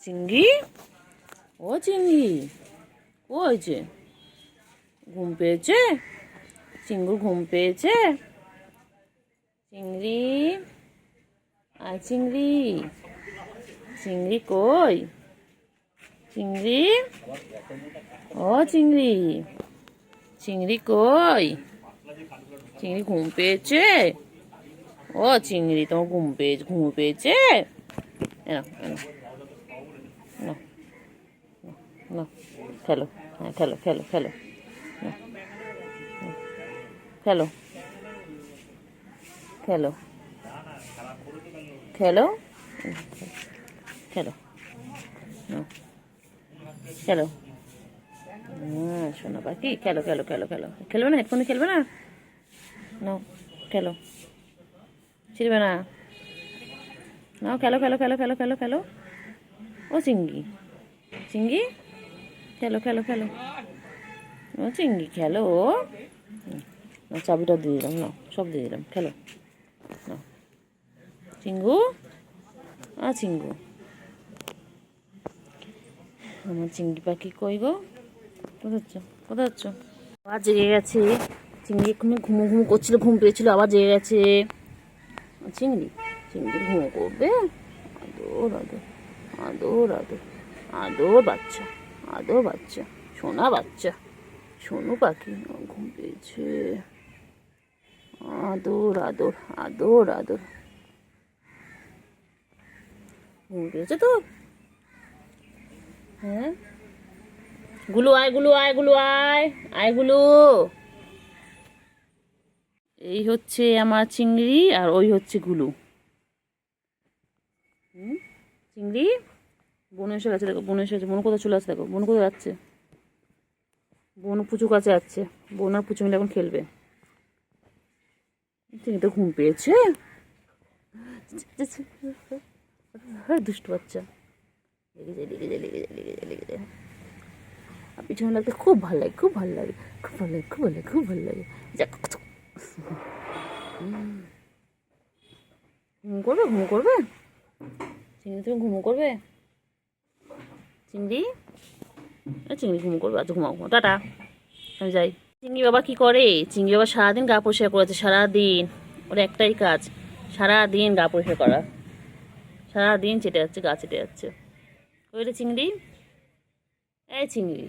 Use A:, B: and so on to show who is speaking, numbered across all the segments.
A: চিংড়ি, ও চিংড়ি, ও হয়েছে? ঘুম পেয়েছে? চিঙ্গুর ঘুম পেয়েছে? চিংড়ি, আয় চিংড়ি, চিংড়ি কই? চিংড়ি, ও চিংড়ি, চিংড়ি কই? চিংড়ি ঘুম পেয়েছে? ও চিংড়ি, তোমার ঘুম পেয়েছে? এনো এনো, নাও, নাও, খেলো, হ্যাঁ খেলো খেলো খেলো, নাও, খেলো খেলো খেলো, খেলো, নাও, খেলো। হ্যাঁ শোনো পাখি, খেলো খেলো খেলো খেলো, খেলবে না? হেডফোনে খেলবে না? নাও, খেলো, ছিড়বে না, নাও খেলো খেলো খেলো খেলো খেলো খেলো। ও চিংড়ি, চিংড়ি, খেলো খেলো খেলো, ও চিংড়ি খেলো। চাবিটা দিয়ে দিলাম, নাও সব দিয়ে দিলাম, খেলো, নাও। চিঙ্গু, চিঙ্গু, আমার চিংড়ি পাখি কই গো? কোথায় যাচ্ছ? কোথায় যাচ্ছ? আবার জেগে গেছে চিংড়ি, এক্ষুনি ঘুমো ঘুমো করছিল, ঘুম পেয়েছিল, আবার জেগে গেছে। চিংড়ি, চিংড়ি ঘুমো করবে? আদর আদর, আদর আদর, আদর বাচ্চা, আদর বাচ্চা, সোনা বাচ্চা, সোনু পাখি ঘুম পেয়েছে। আদর আদর, আদর আদর, ঘুম পেয়েছে তো? হ্যাঁ, গুলু আয়, গুলু আয়, গুলু আয়, আয় গুলু। এই হচ্ছে আমার চিংড়ি, আর ওই হচ্ছে গুলু। চিংড়ি, বোন এসে গেছে, দেখো বোন এসে গেছে। বোন কোথায় চলে আসছে, দেখো বোন কোথায় যাচ্ছে। বোন পুচু কাছে যাচ্ছে, বোন আর পুচু মিলে এখন খেলবে। চিংড়ি তো ঘুম পেয়েছে, দুষ্টু বাচ্চা। লেগে যায় লেগে যায় লেগে যায় লেগে যায় লেগে যায়। আর পিছনে লাগতে খুব ভালো লাগে, খুব ভালো লাগে, খুব ভালো লাগে, খুব ভালো লাগে, খুব ভালো লাগে। ঘুম করবে, ঘুম করবে চিংড়ি, তুমি ঘুমো করবে? চিংড়ি, চিংড়ি ঘুমো করবে? আচ্ছা ঘুমাও, টাটা, আমি যাই। চিংড়ি বাবা কি করে? চিংড়ি বাবা সারাদিন গা পরিষ্কার করেছে, সারাদিন ওর একটাই কাজ, সারাদিন গা পরিষ্কার করা, সারাদিন চেটে যাচ্ছে, গা চেটে যাচ্ছে। ওই রে চিংড়ি, এই চিংড়ি,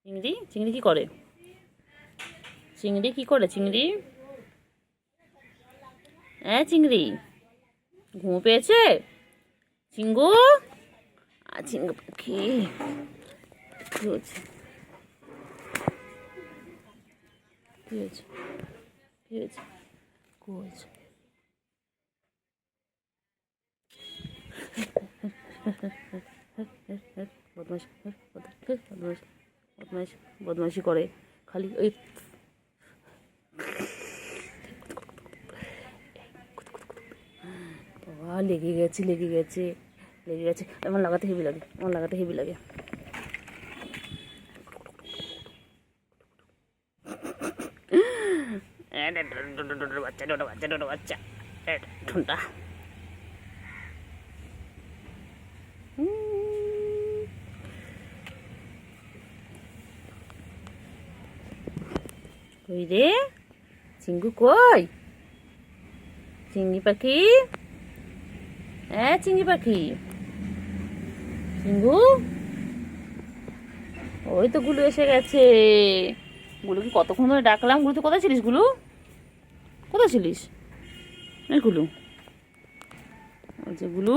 A: চিংড়ি, চিংড়ি কি করে? চিংড়ি কি করে? চিংড়ি, চিংড়ি ঘুম পেয়েছে? চিঙ্গু, চিঙ্গু পাখি, কি হয়েছে? কি হয়েছে? কি হয়েছে? কি হয়েছে? বদমাইশ, বদমাইশ, বদমাইশ, বদমাইশি করে খালি ওই। বাবা লেগে গেছে, লেগে গেছে, লেগে গেছে। আমার লাগাতে হেভি লাগে, আমার লাগাতে হেভি লাগে। বাচ্চা, ডোডো বাচ্চা, ডোডো বাচ্চা, ঠুনটা। কই রে চিঙ্গু, কই চিংড়ি পাখি? চিংড়ি পাখি, চিঙ্গু, ওই তো গুলু এসে গেছে। গুলুকে কতক্ষণ ধরে ডাকলাম। গুলু তো কোথায় ছিলিস? গুলু কোথায় ছিলিস? গুলু, ওই যে গুলু,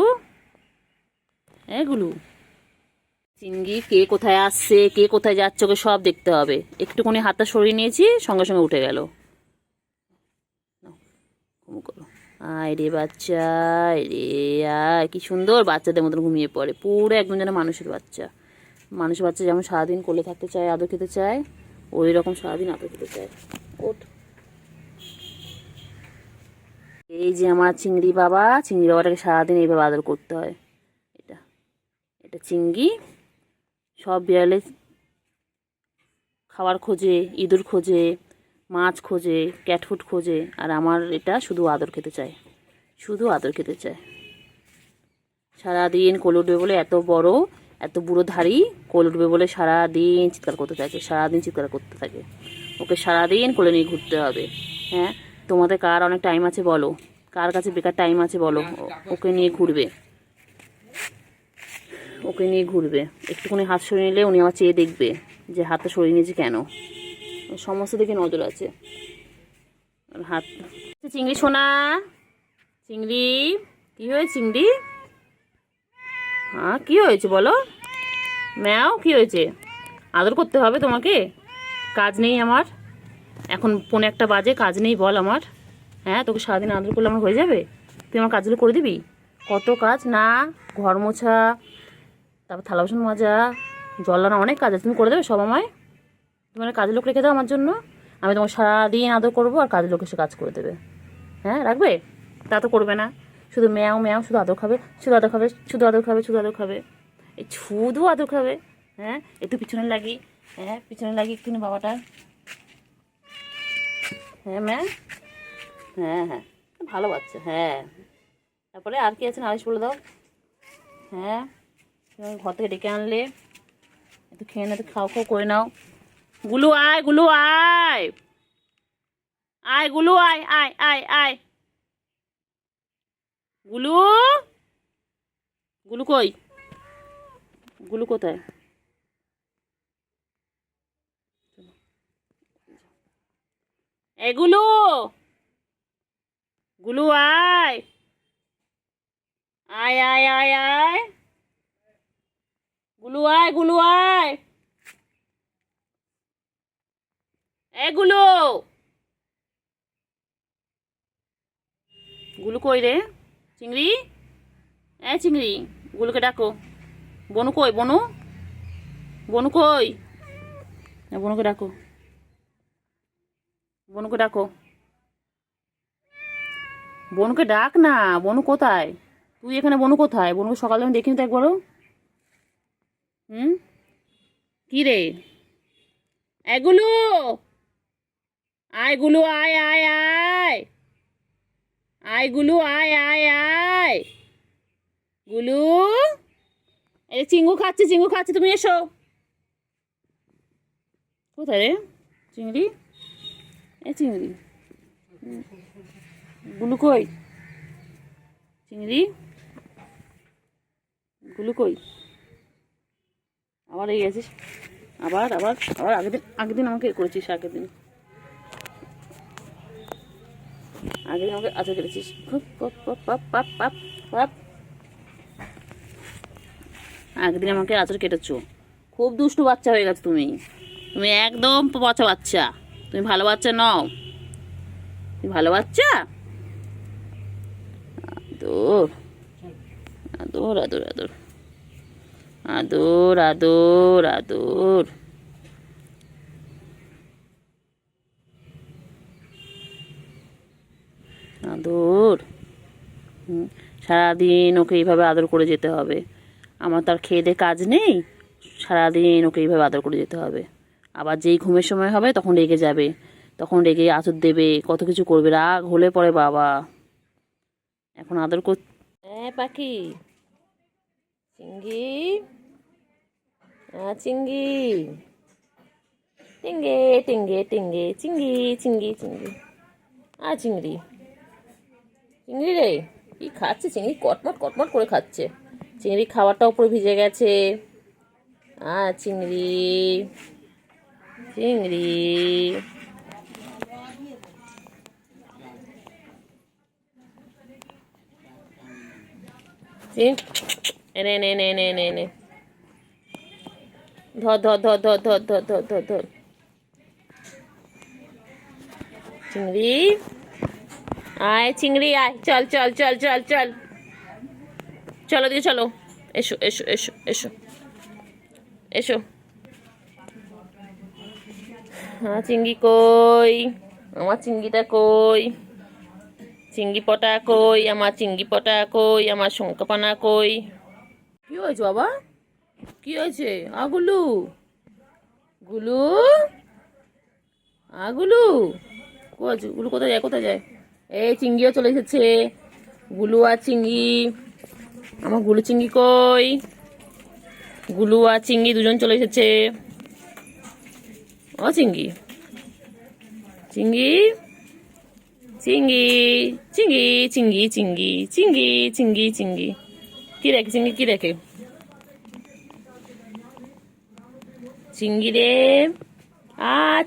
A: গুলু। চিংড়ি কে কোথায় আসছে, কে কোথায় যাচ্ছে, ওকে সব দেখতে হবে। একটুখানি হাতটা সরিয়ে নিয়েছি, সঙ্গে সঙ্গে উঠে গেল। ঘুমো করো, আয় রে বাচ্চা, রে আয়। কি সুন্দর বাচ্চাদের মতন ঘুমিয়ে পড়ে, পুরো একদম যেন মানুষের বাচ্চা। মানুষের বাচ্চা যেমন সারাদিন কোলে থাকতে চায়, আদর খেতে চায়, ওই রকম সারাদিন আদর খেতে চায়। ওঠ। এই যে আমার চিংড়ি বাবা, চিংড়ি বাবাটাকে সারাদিন এইভাবে আদর করতে হয়। এটা এটা চিংড়ি, সব বিড়ালে খাবার খোঁজে, ইঁদুর খোঁজে, মাছ খোঁজে, ক্যাটফুট খোঁজে, আর আমার এটা শুধু আদর খেতে চায়, শুধু আদর খেতে চায়। সারাদিন কোলে উঠবে বলে, এত বড় এত বুড়ো ধাড়ি, কোলে উঠবে বলে সারাদিন চিৎকার করতে থাকে, সারাদিন চিৎকার করতে থাকে। ওকে সারাদিন কোলে নিয়ে ঘুরতে হবে। হ্যাঁ, তোমাদের কার অনেক টাইম আছে বলো, কার কাছে বেকার টাইম আছে বলো, ওকে নিয়ে ঘুরবে, ওকে নিয়ে ঘুরবে। একটুখানি হাত সরিয়ে নিলে উনি আমার চেয়ে দেখবে যে হাতটা সরিয়ে নিয়েছে কেন, সমস্ত দিকে নজর আছে। হাত চিংড়ি সোনা, চিংড়ি কি হয়েছে চিংড়ি? হ্যাঁ কী হয়েছে বলো? ম্যাও কী হয়েছে? আদর করতে হবে তোমাকে? কাজ নেই আমার? এখন 1:45 বাজে, কাজ নেই বল আমার? হ্যাঁ, তোকে সারাদিন আদর করলে আমার হয়ে যাবে? তুই আমার কাজগুলো করে দিবি? কত কাজ না, ঘর মোছা, তারপর থালা বাসন মাজা, জল আনা, অনেক কাজ আছে। তুমি করে দেবে সব আমায়? তোমার কাজের লোক রেখে দাও আমার জন্য, আমি তোমার সারাদিন আদর করবো আর কাজের লোক এসে কাজ করে দেবে। হ্যাঁ রাখবে? তা তো করবে না, শুধু ম্যাও ম্যাও, শুধু আদর খাবে, শুধু আদর খাবে, শুধু আদর খাবে, শুধু আদর খাবে, এই শুধু আদর খাবে। হ্যাঁ, একটু পিছনে লাগি, হ্যাঁ পিছনে লাগি একটুখানি বাবাটা। হ্যাঁ ম্যা, হ্যাঁ হ্যাঁ ভালো বাচ্চা। হ্যাঁ, তারপরে আর কি আছে নালিশ বলে দাও। হ্যাঁ, ঘর থেকে ডেকে আনলে একটু খেয়ে না, একটু খাও খাও করে নাও। গুলু আয়, গুলু আয়, আয় গুলু আয়, আয় আয় আয়, গুলু, গুলু কই? গুলু কোথায়? এ গুলু, গুলু আয়, আয় আয় আয় আয়, গুলু আয়, গুলু আয়, এ গুলু, গুলু কই রে? চিংড়ি, এ চিংড়ি, গুলুকে ডাকো। বনু কই? বনু, বনু কই? বনুকে ডাকো, বনুকে ডাকো, বনুকে ডাক না। বনু কোথায়? তুই এখানে, বনু কোথায়? বনুকে সকালে আমি দেখিনি তো একবারও। হুম, কি রে? এগুলো আয়, গুলু আয় আয় আয়, আয় গুলু আয় আয় আয়, গুলু, এই চিঙ্গু খাচ্ছে, চিঙ্গু খাচ্ছে, তুমি এসো। কোথায় রে চিংড়ি? এ চিংড়ি, গুলু কই? চিংড়ি, গুলু কই? আবার এই গেছিস, আবার আবার আবার আগের দিন আমাকে করেছিস, আগের দিন আমাকে আচার কেটেছিস। আগের দিন আমাকে আচার কেটেছো, খুব দুষ্টু বাচ্চা হয়ে গেছো তুমি, তুমি একদম পচা বাচ্চা, তুমি ভালো বাচ্চা নও, তুমি ভালো বাচ্চা। আদর আদর আদর আদর আদর আদর আদর, আদর। সারাদিন ওকে এইভাবে আদর করে যেতে হবে। আমার তার খেয়ে দিয়ে কাজ নেই, সারাদিন ওকে এইভাবে আদর করে যেতে হবে। আবার যেই ঘুমের সময় হবে তখন রেগে যাবে, তখন রেগে আঁচড় দেবে, কত কিছু করবে, রাগ হলে পরে বাবা। এখন আদর কর। হ্যাঁ পাখি, চিঙ্গি, চিঙ্গি, টিঙ্গে টিঙ্গে টিঙ্গে, চিঙ্গি চিঙ্গি চিঙ্গি, চিংড়ি, চিংড়ি রে কি খাচ্ছে? চিংড়ি কটমট কটমট করে খাচ্ছে, চিংড়ি খাবারটা উপরে ভিজে গেছে। চিংড়ি, চিংড়ি, এনে এনে এনে এনে এনে এনে, ধর ধর ধর ধর ধর ধর ধর ধর ধর, চিংড়ি আয়, চিংড়ি আয়, চল চল চল চল চল, চলো দিকে চলো, এসো এসো এসো এসো এসো। চিংড়ি কই? আমার চিংড়িটা কই? চিংড়ি পটা কই? আমার চিংড়ি পটা কই? আমার শঙ্কাপানা কই? কি হয়েছে বাবা? কি হয়েছে? গুলু, গুলু, গুলু কোথায়? গুলু কোথায় যায়? কোথায় যায়? এই চিংড়িও চলে এসেছে, গুলু আর চিংড়ি। আমার গুলু চিংড়ি কই? গুলু আর চিংড়ি দুজন চলে এসেছে। ও চিংড়ি, চিংড়ি, চিংড়ি, চিংড়ি, চিংড়ি, চিংড়ি, চিংড়ি, চিংড়ি, চিংড়ি, কি দেখে চিংড়ি? কি দেখে চিংড়ি রে?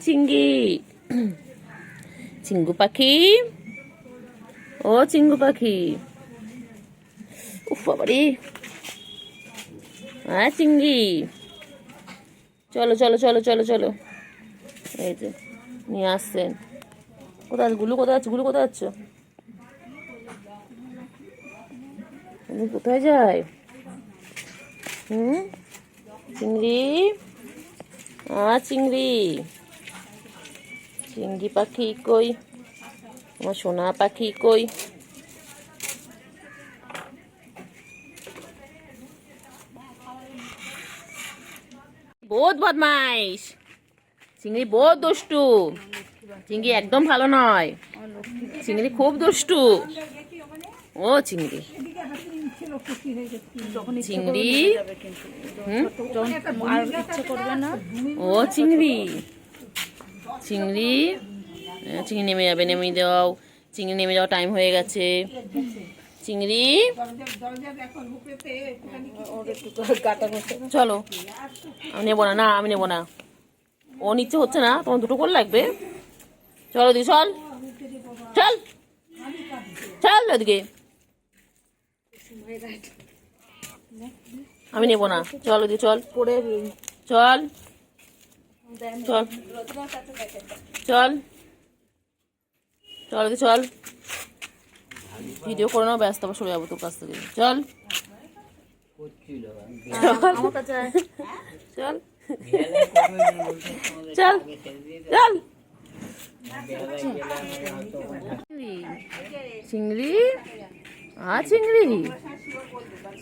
A: চিংড়ি, চিঙ্গু পাখি, ও চিঙ্গু পাখি, উফ বাবারে, চিংড়ি, চলো চলো চলো চলো চলো, এই যে নিয়ে আসছেন। কোথায় আছে গুলু? কোথায় আছে গুলু? কোথায় আছো? তুমি কোথায় যায়? চিংড়ি, চিংড়ি, চিংড়ি পাখি কই? আমার সোনা পাখি কই? বহুত বদমাইশ চিংড়ি, বহুত দুষ্টু চিংড়ি, একদম ভালো নয় চিংড়ি, খুব দুষ্টু। ও চিংড়ি, চিংড়ি, ও চিংড়ি, চিংড়ি, চিংড়ি নেমে যাবে, নেমে দাও চিংড়ি, নেমে যাওয়া টাইম হয়ে গেছে। চিংড়ি, চলো। আমি নেবো না, না আমি নেবো না, ও নিচ্ছে হচ্ছে না, তোমার দুটো করে লাগবে। চলো দি, চল চল চল ওদিকে, আমি নেবো না, চল ওদিকে চল, চল চল চল চল ওদিকে চল, ভিডিও করে নাও, ব্যস্ত আবার সরে যাবো তোর কাছ থেকে। চল চল চল চল, চিংড়ি, চিংড়ি,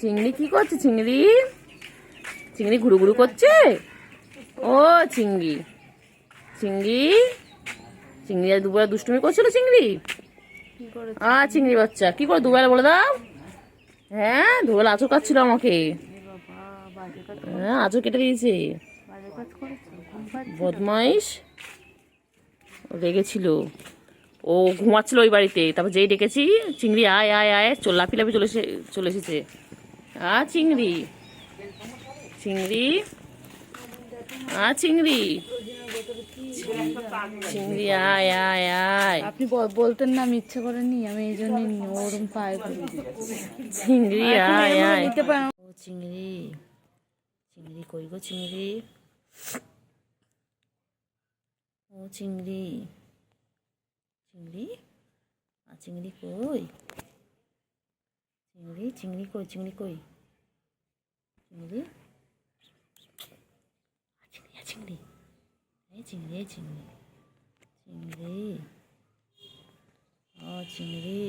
A: চিংড়ি কি করছে? চিংড়ি, চিংড়ি ঘুরু ঘুরু করছে। ও চিংড়ি, চিংড়ি, চিংড়ি আর দুবেলা দুষ্টুমি করছিল চিংড়ি। চিংড়ি বাচ্চা কি করে দুবেলা বলে দাও? হ্যাঁ দুবেলা আঁচড় কাটছিল আমাকে, হ্যাঁ আঁচড় কেটে দিয়েছে, বদমাইশ, রেগেছিল, ও ঘুমাচ্ছিল ওই বাড়িতে, তারপর যেই ডেকেছি চিংড়ি আয় আয় আয়, লাফি লাফি চলে এসেছে। চিংড়ি, চিংড়ি, চিংড়ি, চিংড়ি আয় আয় আয়।
B: আপনি বলতেন না, আমি ইচ্ছে করেনি, আমি এই জন্য ওরম পায়ে
A: চিংড়ি আয় আয়।
B: নিতে পারেন।
A: ও চিংড়ি, চিংড়ি কই গো চিংড়ি? ও চিংড়ি, চিংড়ি, চিংড়ি কই? চিংড়ি, চিংড়ি কই? চিংড়ি কই? চিংড়ি, চিংড়ি, এই চিংড়ি, এই চিংড়ি, চিংড়ি, ও চিংড়ি,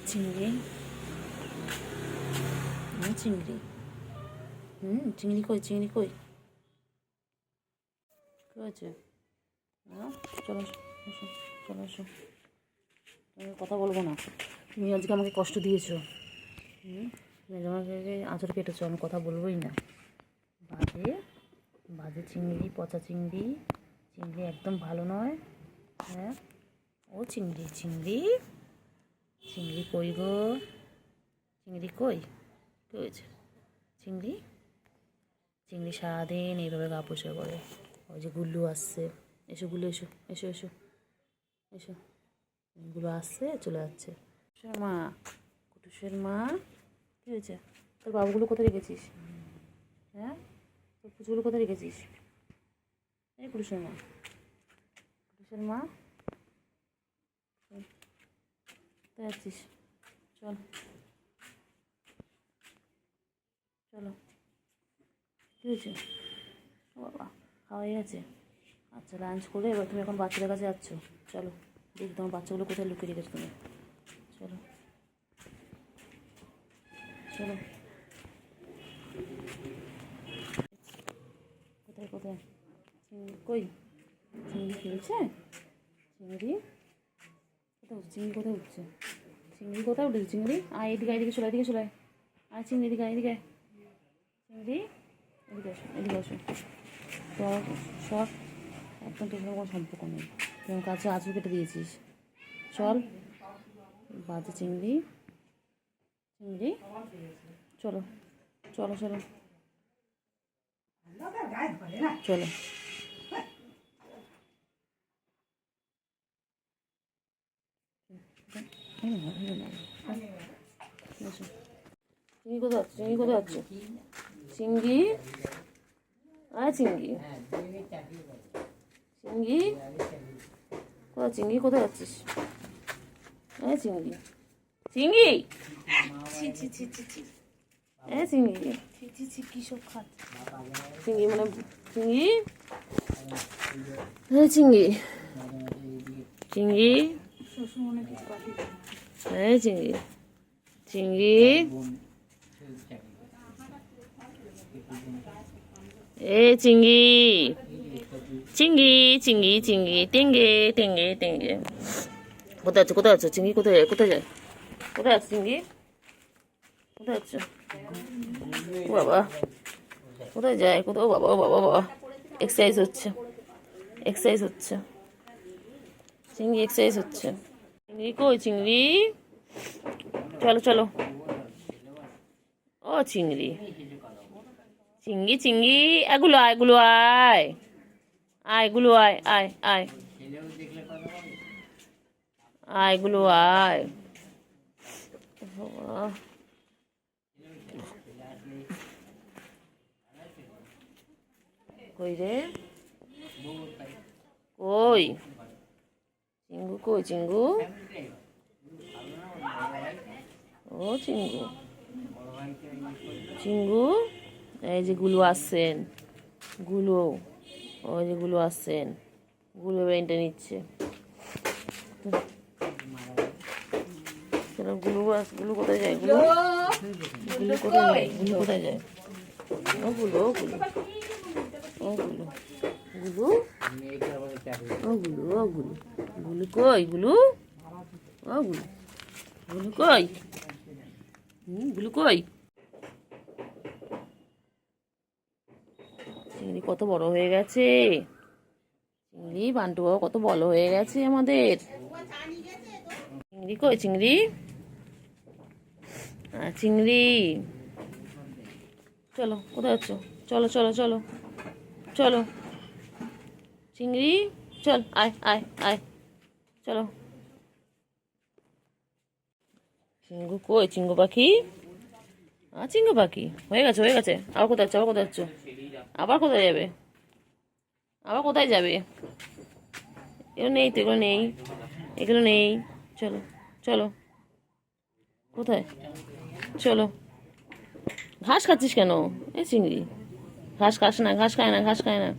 A: চিংড়ি, চিংড়ি, চিংড়ি কই? চিংড়ি কই? কি হয়েছে? চলো এসো, চলো এসো, তুমি কথা বলবো না, তুমি আজকে আমাকে কষ্ট দিয়েছো, তুমি আমাকে আঁচড় কেটেছো, আমি কথা বলবোই না। বাজে, বাজে চিংড়ি, পচা চিংড়ি, চিংড়ি একদম ভালো নয়। হ্যাঁ ও চিংড়ি, চিংড়ি, চিংড়ি কই গো? চিংড়ি কই? কী হয়েছে? চিংড়ি, চিংড়ি সারাদিন এইভাবে গা পরিষ্কার করে। ওই যে গুল্লু আসছে, এসো গুল্লু, এসো এসো এসো এসো, গুলো আসছে চলে যাচ্ছে। মা, কুটুসের মা, কী হয়েছে? তোর বাবুগুলো কোথায় রেখেছিস? হ্যাঁ তোর পুচুগুলো কোথায় রেখেছিস? এই কুটুসের মা, কুটুসের মা, কোথায় যাচ্ছিস? চল চলো, কী হয়েছে? ও বাবা, খাওয়া হয়ে গেছে? আচ্ছা লাঞ্চ করে এবার তুমি এখন বাচ্চাদের কাছে যাচ্ছ। চলো দেখি তোমার বাচ্চাগুলো কোথায় লুকিয়ে রেখেছো তুমি। চলো চলো, কোথায় কোথায় চিংড়ি কই? চিংড়ি খেলছে? চিংড়ি কোথায় উঠছে? চিংড়ি কোথায় উঠছে? চিংড়ি কোথায় উঠেছে চিংড়ি? আয় এদিকে, এদিকে চলে, এদিকে চলে আয় চিংড়ি, এদিকে এদিকে চিংড়ি, এদিকে আসো, এদিকে আসো। তোর সব একদম তোর কোনো সম্পর্ক নেই, তুই আমার কাছে আঁচড় কেটে দিয়েছিস। চল বাজে চিংড়ি, চিংড়ি চলো চলো চলো চলো। চিংড়ি কোথায় যাচ্ছে? চিংড়ি কোথায় যাচ্ছে? চিংড়ি আয় চিংড়ি, চিংড়ি কোথায়? চিংড়ি কোথায় যাচ্ছিস? হ্যাঁ চিংড়ি, চিংড়ি
B: ছি ছি ছি ছি ছি
A: হ্যাঁ চিংড়ি,
B: ছি ছি ছি কী সব খাচ্ছে।
A: চিংড়ি মানে চিংড়ি, হ্যাঁ চিংড়ি, চিংড়ি
B: শ্বশুর মনে কিছু পাঠিয়ে দেবে।
A: হ্যাঁ চিংড়ি, চিংড়ি এ চিংড়ি, চিংড়ি চিংড়ি চিংড়ি টেঙ্গে টেঙ্গে টেঙ্গে। কোথায় আছো? কোথায় আছো চিংড়ি? কোথায় যায়? কোথায় যায়? কোথায় আছো চিংড়ি? কোথায় আছো? ও বাবা কোথায় যায়? কোথায়? ও বাবা, ও বাবা, বাবা এক্সারসাইজ হচ্ছে, এক্সারসাইজ হচ্ছে চিংড়ি, এক্সারসাইজ হচ্ছে। চিংড়ি কই চিংড়ি? চলো চলো। ও চিংড়ি, চিংড়ি চিংড়ি এগুলো আয়, এগুলো আয়, আয় এগুলো আয়, আয় আয় আয় এগুলো আয়। বাবা, কই রে? কই চিঙ্গু? কই চিঙ্গু? ও চিঙ্গু, চিঙ্গু এই যে গুলো আসছেন, গুলো ওই যে গুলো আসছেন, গুলো বেনটা নিচ্ছে। গুলো গুলো কোথায় যায়? গুলো গুলো কোথায় যায়? গুলো কোথায় যায়? ও গুলো, ও গুলো, ও গুলো, গুলো, ও গুলো, ও গুলো, গুলো কই? গুলো, ও গুলো, গুলো কই? গুলো কই? চিংড়ি কত বড় হয়ে গেছে, চিংড়ি বান্টু বাবা কত বড় হয়ে গেছে আমাদের। চিংড়ি কই চিংড়ি? চিংড়ি চলো, কোথায় আছো? চলো চলো চলো চলো চিংড়ি, চল আয় আয় আয় চলো। চিঙ্গু কই? চিঙ্গু পাখি, চিঙ্গু পাখি হয়ে গেছে, হয়ে গেছে। আবার কোথায় যাচ্ছ? আবার কোথায় যাচ্ছ? আবার কোথায় যাবে? আবার কোথায় যাবে? এগুলো নেই তো, এগুলো নেই, এগুলো নেই। চলো চলো, কোথায়? চলো। ঘাস খাচ্ছিস কেন? এ চিংড়ি ঘাস খাস না, ঘাস খায় না, ঘাস খায় না।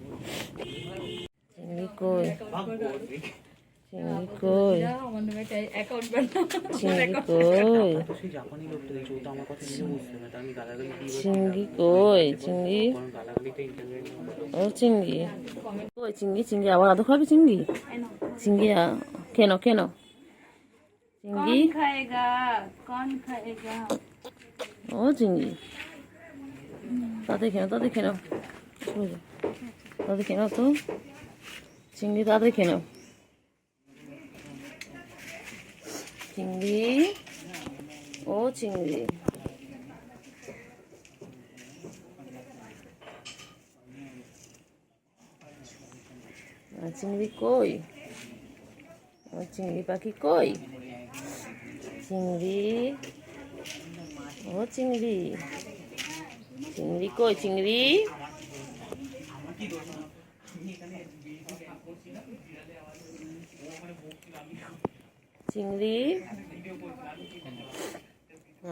A: চিংড়ি কই? চিংড়ি কই? চিংড়ি কই? চিংড়ি কই? চিংড়ি, ও চিংড়ি কই? চিংড়ি, চিংড়ি আবার আদৌ খাবি চিংড়ি? চিংড়ি কেন কেন? চিংড়ি
B: খাएगा कौन खाएगा?
A: ও চিংড়ি তাড়াতাড়ি খেনো, তাড়াতাড়ি খেনো, তাড়াতাড়ি খেনো তো চিংড়ি, তাড়াতাড়ি খেনো চিংড়ি, ও চিংড়ি। চিংড়ি কই? ও চিংড়ি পাখি কই? চিংড়ি, ও চিংড়ি, চিংড়ি কই? চিংড়ি, চিংড়ি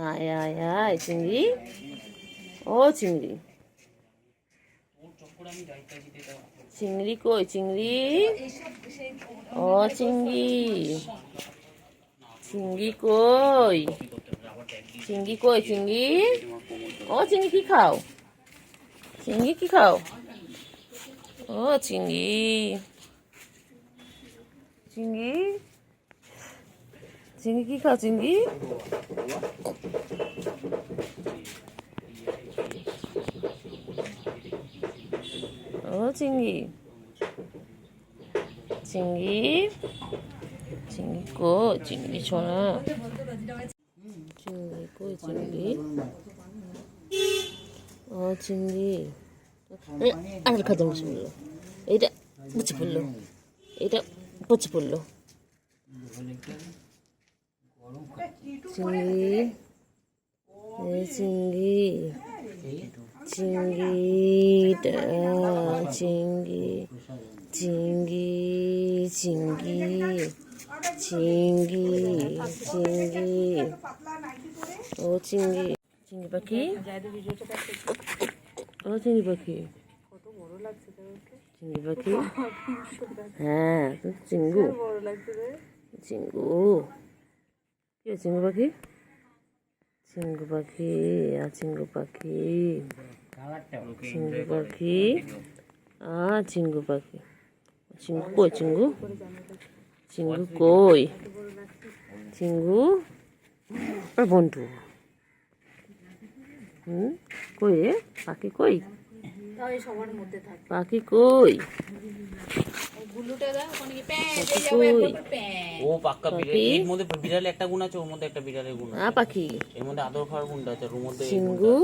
A: আয় আয় আয় চিংড়ি, ও চিংড়ি, চিংড়ি কই? চিংড়ি, ও চিংড়ি, চিংড়ি কই? চিংড়ি কই? চিংড়ি, ও চিংড়ি কি খাও? চিংড়ি কি খাও? ও চিংড়ি, চিংড়ি, চিংড়ি কি খাও চিংড়ি? ও চিংড়ি, চিংড়ি, চিংড়ি কই চিংড়ি সোনা, চিংড়ি কই চিংড়ি? ও চিংড়ি আঙুল খাতে বসে পড়লো, এইটা বুঝে পড়লো, এইটা বুঝে পড়লো। চিংড়ি, এই চিংড়ি, চিংড়িটা, চিংড়ি, চিংড়ি, চিংড়ি, চিংড়ি, চিংড়ি, ও চিংড়ি, চিংড়ি পাখি, ও চিংড়ি পাখি, চিংড়ি পাখি, হ্যাঁ চিঙ্গু, চিঙ্গু, কি চিঙ্গু পাখি? চিঙ্গু পাখি, আর চিঙ্গু পাখি, চিঙ্গু পাখি, আর চিঙ্গু পাখি, চিঙ্গু কই চিঙ্গু? চিঙ্গু কই? চিঙ্গু আর বন্টু, কই রে পাখি কই? পাখি কই?
C: ও পাক্কা বিড়াল, এর মধ্যে বিড়ালের একটা গুণ আছে, ওর মধ্যে একটা বিড়ালের গুণ আছে।
A: পাখি
C: এর মধ্যে আদর খাওয়ার গুণটা আছে, ওর মধ্যে
A: চিঙ্গু,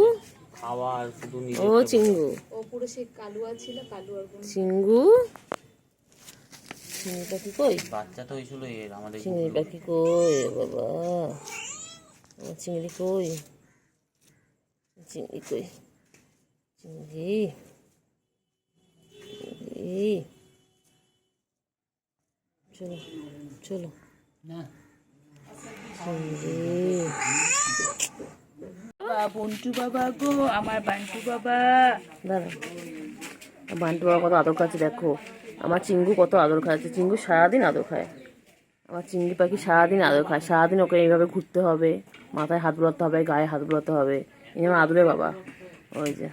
C: খাওয়া আর শুধু
A: ও চিঙ্গু,
B: ও পুরো সে কালুয়া ছিল, কালুয়ার গুণ।
A: চিঙ্গু, চিংড়ি পাখি কই?
C: বাচ্চা তো হয়েছিল এর আমাদের।
A: চিংড়ি পাখি কই বাবা? আমার চিংড়ি কই? চিংড়ি কই? চিংড়ি, চিংড়ি, চলো চলো চিংড়ি,
B: বন্টু বাবা গো, আমার বান্টু বাবা।
A: দাঁড়া, বান্টু বাবা কত আদর খাচ্ছে দেখো, আমার চিঙ্গু কত আদর খাচ্ছে। চিঙ্গু সারাদিন আদর খায়, আমার চিংড়ি পাখি সারাদিন আদর খায়। সারাদিন ওকে এইভাবে ঘুরতে হবে, মাথায় হাত বুলাতে হবে, গায়ে হাত বুলাতে হবে। এই আমার আদরে বাবা। ওই যে,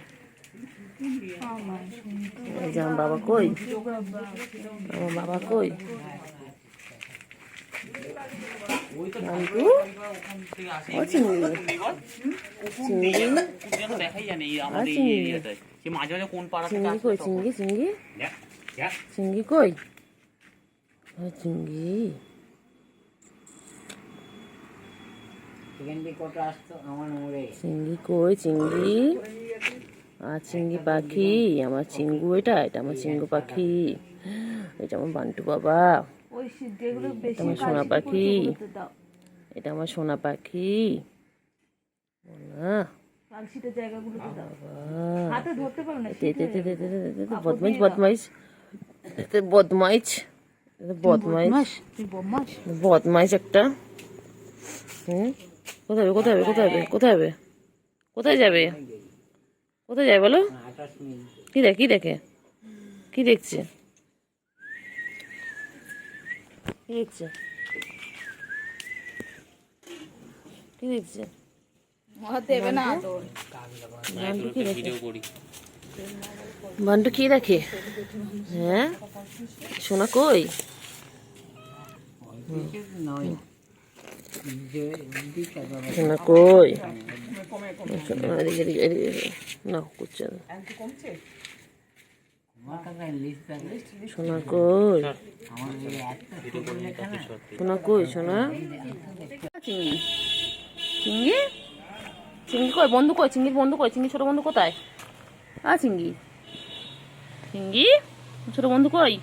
A: এই যে আমার বাবা কই? আমার বাবা কই? বান্টু, ও চিংড়ি, চিংড়ি,
C: দেখাই জানে আমাদের এই এরিয়াটায়, সে মাঝে মাঝে কোন পাড়া থেকে
A: চিংড়ি
C: আসে
A: কই?
C: তখন।
A: চিংড়ি, চিংড়ি,
C: দেখ, দেখ।
A: চিংড়ি কই? ও চিংড়ি, চিংড়ি কই? চিংড়ি, আর চিংড়ি পাখি, আমার চিঙ্গু, এটা এটা আমার চিঙ্গু পাখি, এটা আমার বান্টু বাবা, এটা আমার সোনা পাখি, এটা আমার সোনা পাখি, বদমাইশ বদমাইশ বদমাইশ বদমাইশ বদমাইশ একটা। কোথায় হবে কোথায় হবে কোথায় হবে কোথায় হবে কোথায় যাবে কোথায় যাবে বলো? কি দেখে কি দেখে কি দেখছে কি দেখছে কি দেখছে?
B: দেবে না
A: বান্টু কি দেখে?
C: ভিডিও করি।
A: বান্টু কি দেখে? হ্যাঁ সোনা কই? সোনা কই? না করছে না। সোনা কই? সোনা কই? সোনা চিংড়ি চিংড়ি চিংড়ি কই? বন্ধু কই? চিংড়ির বন্ধু কই? চিংড়ি ছোট বন্ধু কোথায়? চিংড়ি চিংড়ি ছোট বন্ধু কই?